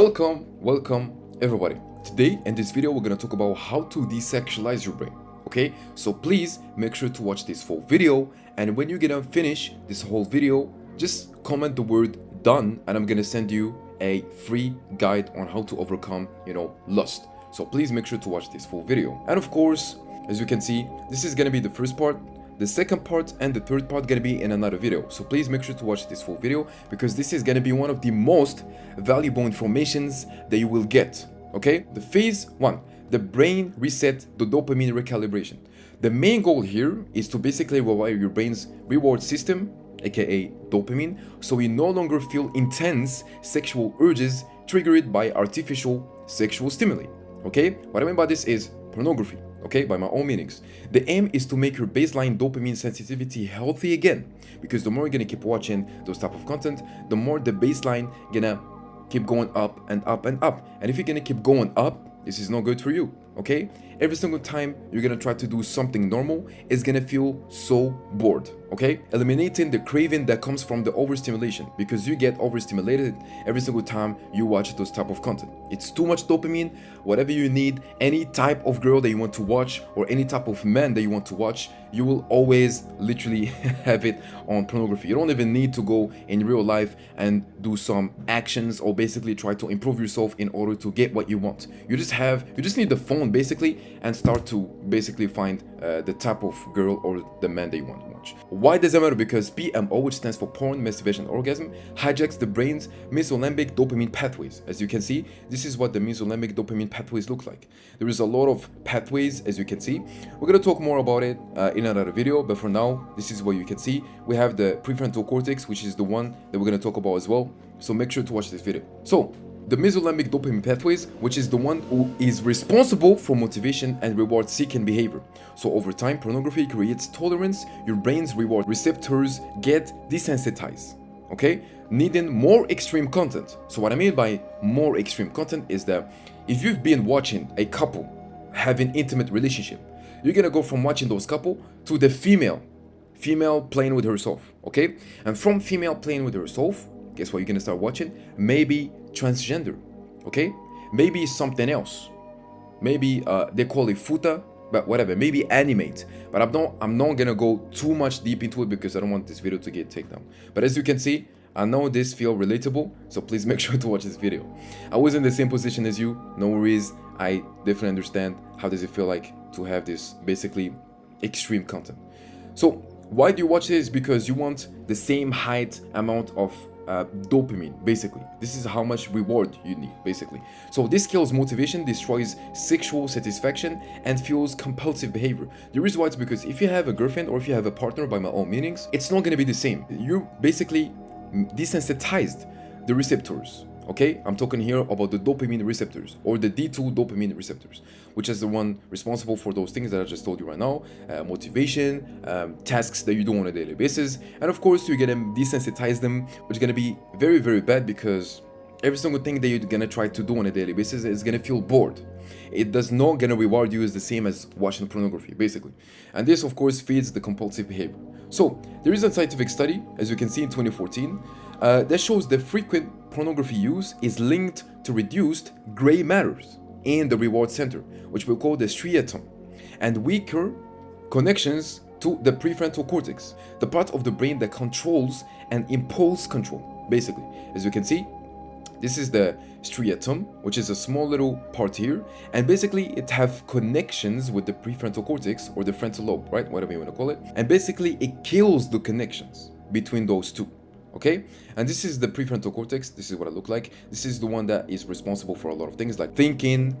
Welcome everybody. Today in this video we're gonna talk about how to desexualize your brain. Okay, so please make sure to watch this full video, and when you're gonna finish this whole video, just comment the word done, and I'm gonna send you a free guide on how to overcome, lust. So please make sure to watch this full video. And of course, as you can see, this is gonna be the first part. The second part and the third part gonna be in another video. So please make sure to watch this full video, because this is gonna be one of the most valuable informations that you will get. Okay? The phase 1, the brain reset, the dopamine recalibration. The main goal here is to basically rewire your brain's reward system, aka dopamine, so you no longer feel intense sexual urges triggered by artificial sexual stimuli. Okay? What I mean by this is pornography. Okay, by my own meanings. The aim is to make your baseline dopamine sensitivity healthy again, because the more you're gonna keep watching those type of content, the more the baseline gonna keep going up and up and up. And if you're gonna keep going up, this is not good for you. Okay, every single time you're gonna try to do something normal, it's gonna feel so bored. Okay, eliminating the craving that comes from the overstimulation, because you get overstimulated every single time you watch those type of content. It's too much dopamine. Whatever you need, any type of girl that you want to watch or any type of man that you want to watch, you will always literally have it on pornography. You don't even need to go in real life and do some actions or basically try to improve yourself in order to get what you want. You just need the phone basically and start to basically find the type of girl or the man that you want to watch. Why does it matter? Because PMO, which stands for porn, masturbation, orgasm, hijacks the brain's mesolimbic dopamine pathways. As you can see, this is what the mesolimbic dopamine pathways look like. There is a lot of pathways, as you can see. We're going to talk more about it in another video, but for now, this is what you can see. We have the prefrontal cortex, which is the one that we're going to talk about as well. So make sure to watch this video. So the mesolimbic dopamine pathways, which is the one who is responsible for motivation and reward-seeking behavior. So over time, pornography creates tolerance. Your brain's reward receptors get desensitized, okay? Needing more extreme content. So what I mean by more extreme content is that if you've been watching a couple having intimate relationship, you're gonna go from watching those couple to the female playing with herself, okay? And from female playing with herself, guess what you're gonna start watching? Maybe transgender, okay? Maybe something else. Maybe they call it futa, but whatever. Maybe animate. But I'm not gonna go too much deep into it because I don't want this video to get taken down. But as you can see, I know this feels relatable, so please make sure to watch this video. I was in the same position as you, no worries. I definitely understand how does it feel like to have this basically extreme content. So why do you watch this? Because you want the same height amount of dopamine, basically. This is how much reward you need, basically. So this kills motivation, destroys sexual satisfaction, and fuels compulsive behavior. The reason why it's because if you have a girlfriend or if you have a partner, by my own meanings, it's not going to be the same. You basically desensitized the receptors. Okay, I'm talking here about the dopamine receptors or the D2 dopamine receptors, which is the one responsible for those things that I just told you right now, motivation, tasks that you do on a daily basis. And of course, you're gonna desensitize them, which is gonna be very, very bad, because every single thing that you're gonna try to do on a daily basis is gonna feel bored. It does not gonna reward you as the same as watching pornography, basically. And this, of course, feeds the compulsive behavior. So there is a scientific study, as you can see in 2014, that shows that frequent pornography use is linked to reduced gray matters in the reward center, which we call the striatum, and weaker connections to the prefrontal cortex, the part of the brain that controls and impulse control, basically. As you can see, this is the striatum, which is a small little part here, and basically it have connections with the prefrontal cortex or the frontal lobe, right? Whatever you want to call it. And basically it kills the connections between those two. Okay, and this is the prefrontal cortex. This is what it looks like. This is the one that is responsible for a lot of things like thinking,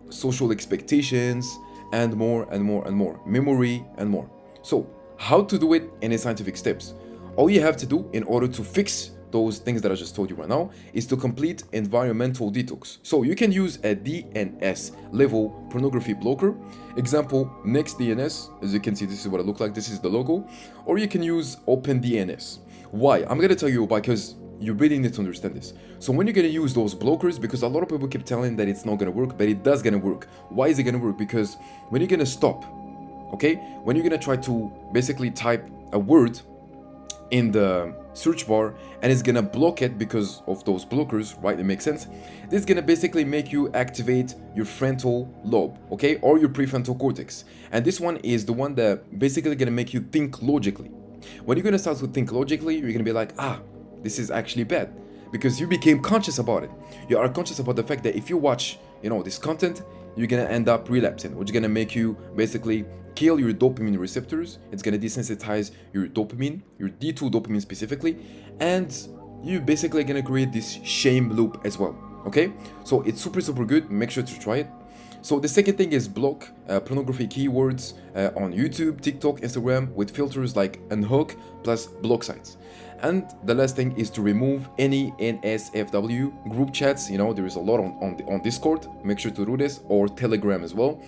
social expectations, and more and more and more, memory and more. So how to do it in a scientific steps? All you have to do in order to fix those things that I just told you right now is to complete environmental detox. So you can use a DNS level pornography blocker. Example, Next DNS. As you can see, this is what it looks like. This is the logo. Or you can use OpenDNS. Why? I'm gonna tell you why, because you really need to understand this. So when you're gonna use those blockers, because a lot of people keep telling that it's not gonna work, but it does gonna work. Why is it gonna work? Because when you're gonna stop, okay, when you're gonna try to basically type a word in the search bar and it's gonna block it because of those blockers, right? It makes sense. This is gonna basically make you activate your frontal lobe, okay, or your prefrontal cortex. And this one is the one that basically gonna make you think logically. When you're gonna start to think logically, you're gonna be like, this is actually bad, because you became conscious about it. You are conscious about the fact that if you watch, this content, you're gonna end up relapsing, which is gonna make you basically kill your dopamine receptors. It's gonna desensitize your dopamine, your D2 dopamine specifically, and you basically gonna create this shame loop as well. Okay, so it's super good. Make sure to try it. So the second thing is block pornography keywords on YouTube, TikTok, Instagram with filters like unhook plus block sites. And the last thing is to remove any NSFW group chats. There is a lot on Discord. Make sure to do this, or Telegram as well.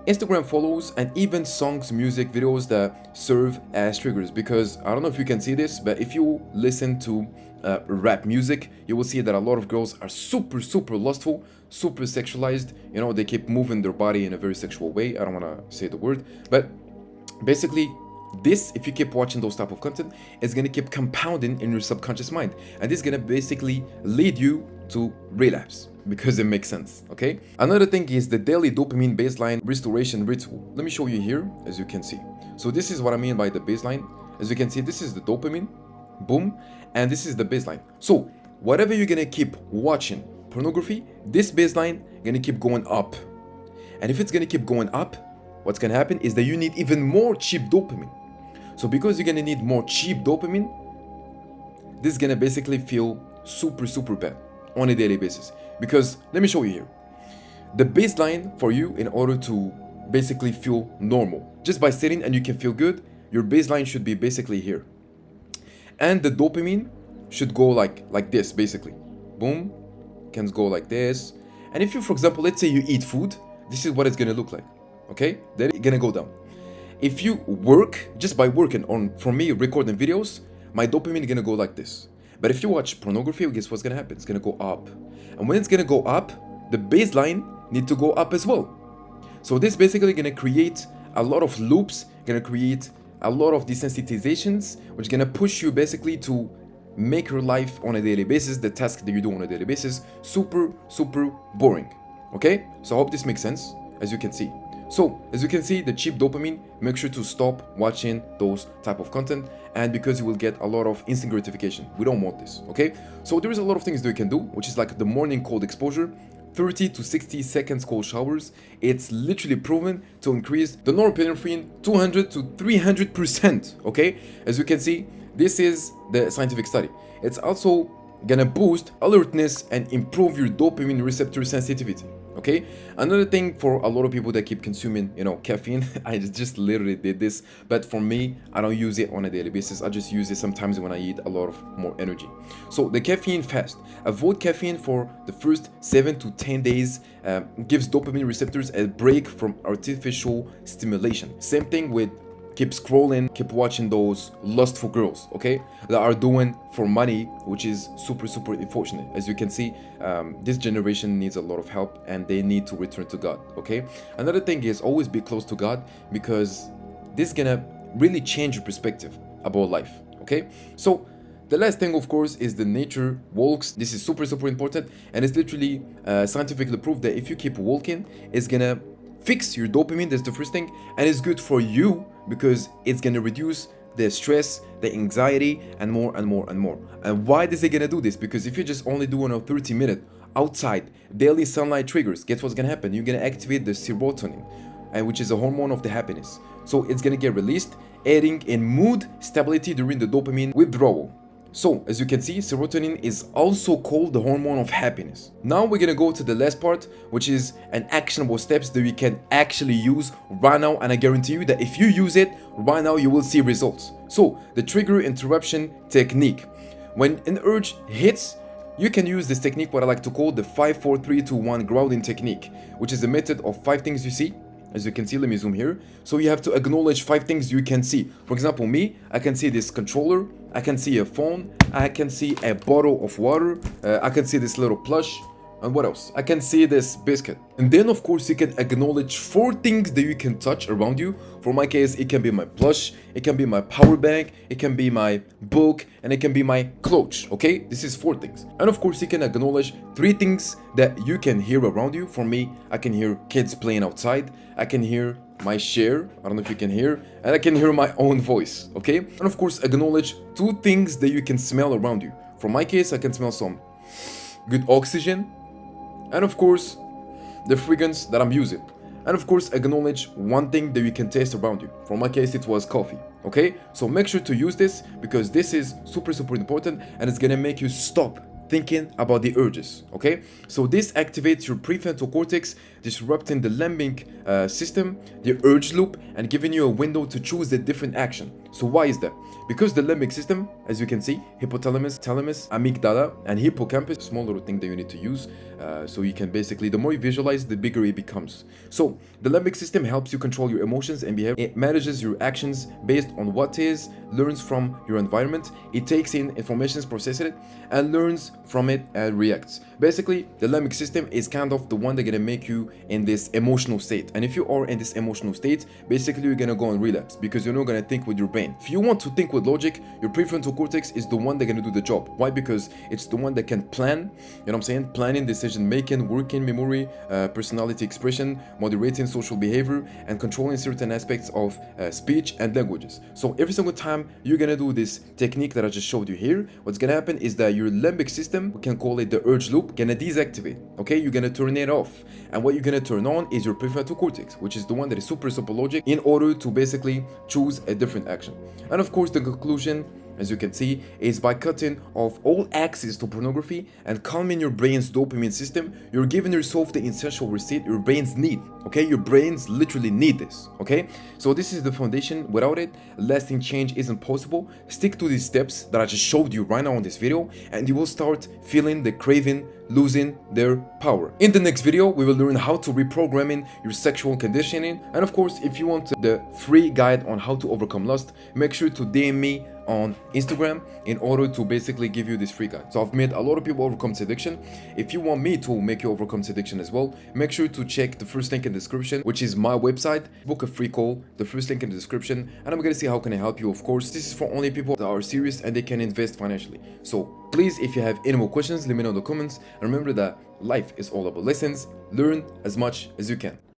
Instagram follows, and even songs, music, videos that serve as triggers. Because I don't know if you can see this, but if you listen to rap music, you will see that a lot of girls are super lustful, super sexualized. They keep moving their body in a very sexual way. I don't want to say the word, but basically this, if you keep watching those type of content, it's gonna keep compounding in your subconscious mind, and this is gonna basically lead you to relapse, because it makes sense. Okay, another thing is the daily dopamine baseline restoration ritual. Let me show you here. As you can see, so this is what I mean by the baseline. As you can see, this is the dopamine, boom, and this is the baseline. So whatever you're gonna keep watching pornography, this baseline gonna keep going up, and if it's gonna keep going up, what's gonna happen is that you need even more cheap dopamine. So because you're gonna need more cheap dopamine, this is gonna basically feel super bad on a daily basis. Because let me show you here. The baseline for you, in order to basically feel normal, just by sitting and you can feel good, your baseline should be basically here. And the dopamine should go like this, basically. Boom, can go like this. And if you, for example, let's say you eat food, this is what it's gonna look like. Okay, then it's gonna go down. If you work, just by working on, for me, recording videos, my dopamine is gonna go like this. But if you watch pornography, guess what's gonna happen? It's gonna go up. And when it's gonna go up, the baseline need to go up as well. So this basically gonna create a lot of loops, gonna create a lot of desensitizations, which is gonna push you basically to make your life on a daily basis, the task that you do on a daily basis, super boring. Okay, so I hope this makes sense, as you can see. So, as you can see, the cheap dopamine, make sure to stop watching those type of content, and because you will get a lot of instant gratification. We don't want this, okay? So there is a lot of things that you can do, which is like the morning cold exposure, 30 to 60 seconds cold showers. It's literally proven to increase the norepinephrine 200 to 300%, okay? As you can see, this is the scientific study. It's also gonna boost alertness and improve your dopamine receptor sensitivity. Okay, another thing for a lot of people that keep consuming, caffeine, I just literally did this, but for me, I don't use it on a daily basis. I just use it sometimes when I need a lot of more energy. So the caffeine fast. Avoid caffeine for the first 7 to 10 days. Gives dopamine receptors a break from artificial stimulation. Same thing with keep scrolling, keep watching those lustful girls, okay, that are doing for money, which is super unfortunate. As you can see, this generation needs a lot of help, and they need to return to God, okay? Another thing is always be close to God, because this is gonna really change your perspective about life, okay? So the last thing, of course, is the nature walks. This is super important, and it's literally scientifically proved that if you keep walking, it's gonna fix your dopamine. That's the first thing, and it's good for you because it's gonna reduce the stress, the anxiety, and more. And why is it gonna do this? Because if you're just only doing a 30-minute outside daily sunlight triggers, guess what's gonna happen? You're gonna activate the serotonin, and which is a hormone of the happiness. So it's gonna get released, aiding in mood stability during the dopamine withdrawal. So, as you can see, serotonin is also called the hormone of happiness. Now we're gonna go to the last part, which is an actionable steps that we can actually use right now, and I guarantee you that if you use it right now, you will see results. So, the trigger interruption technique. When an urge hits, you can use this technique, what I like to call the 5, 4, 3, 2, 1 grounding technique, which is a method of 5 things you see. As you can see, let me zoom here. So you have to acknowledge 5 things you can see. For example, me, I can see this controller, I can see a phone, I can see a bottle of water, I can see this little plush, And what else? I can see this biscuit. And then of course you can acknowledge 4 things that you can touch around you. For my case, it can be my plush, it can be my power bank, it can be my book, and it can be my clothes, okay? This is 4 things. And of course you can acknowledge 3 things that you can hear around you. For me, I can hear kids playing outside, I can hear my share, I don't know if you can hear, and I can hear my own voice, okay? And of course acknowledge 2 things that you can smell around you. For my case, I can smell some good oxygen, and of course the fragrance that I'm using. And of course acknowledge 1 thing that you can taste around you. For my case, it was coffee, okay? So make sure to use this because this is super important, and it's gonna make you stop thinking about the urges, okay? So this activates your prefrontal cortex, disrupting the limbic system, the urge loop, and giving you a window to choose the different action. So why is that? Because the limbic system, as you can see, hypothalamus, thalamus, amygdala, and hippocampus, small little thing that you need to use, so you can basically, the more you visualize, the bigger it becomes. So the limbic system helps you control your emotions and behavior. It manages your actions based on what is, learns from your environment, it takes in information, processes it, and learns from it and reacts. Basically, the limbic system is kind of the one that's gonna make you in this emotional state. And if you are in this emotional state, basically you're gonna go on relapse because you're not gonna think with your brain. If you want to think with logic, your prefrontal cortex is the one that's gonna do the job. Why? Because it's the one that can plan, you know what I'm saying? Planning, decision making, working memory, personality expression, moderating social behavior, and controlling certain aspects of speech and languages. So every single time you're gonna do this technique that I just showed you here, what's gonna happen is that your limbic system, we can call it the urge loop, gonna deactivate, okay? You're gonna turn it off, and what you're gonna turn on is your prefrontal cortex, which is the one that is super logic, in order to basically choose a different action. And of course the conclusion, as you can see, is by cutting off all access to pornography and calming your brain's dopamine system, you're giving yourself the essential receipt your brains need, okay? Your brains literally need this, okay? So this is the foundation. Without it, lasting change isn't possible. Stick to these steps that I just showed you right now in this video, and you will start feeling the craving losing their power. In the next video, we will learn how to reprogramming your sexual conditioning. And of course, if you want the free guide on how to overcome lust, make sure to DM me on Instagram in order to basically give you this free guide. So I've made a lot of people overcome addiction. If you want me to make you overcome addiction as well, make sure to check the first link in the description, which is my website. Book a free call, the first link in the description, and I'm gonna see how can I help you. Of course, this is for only people that are serious and they can invest financially. So please, if you have any more questions, let me know in the comments. And remember that life is all about lessons. Learn as much as you can.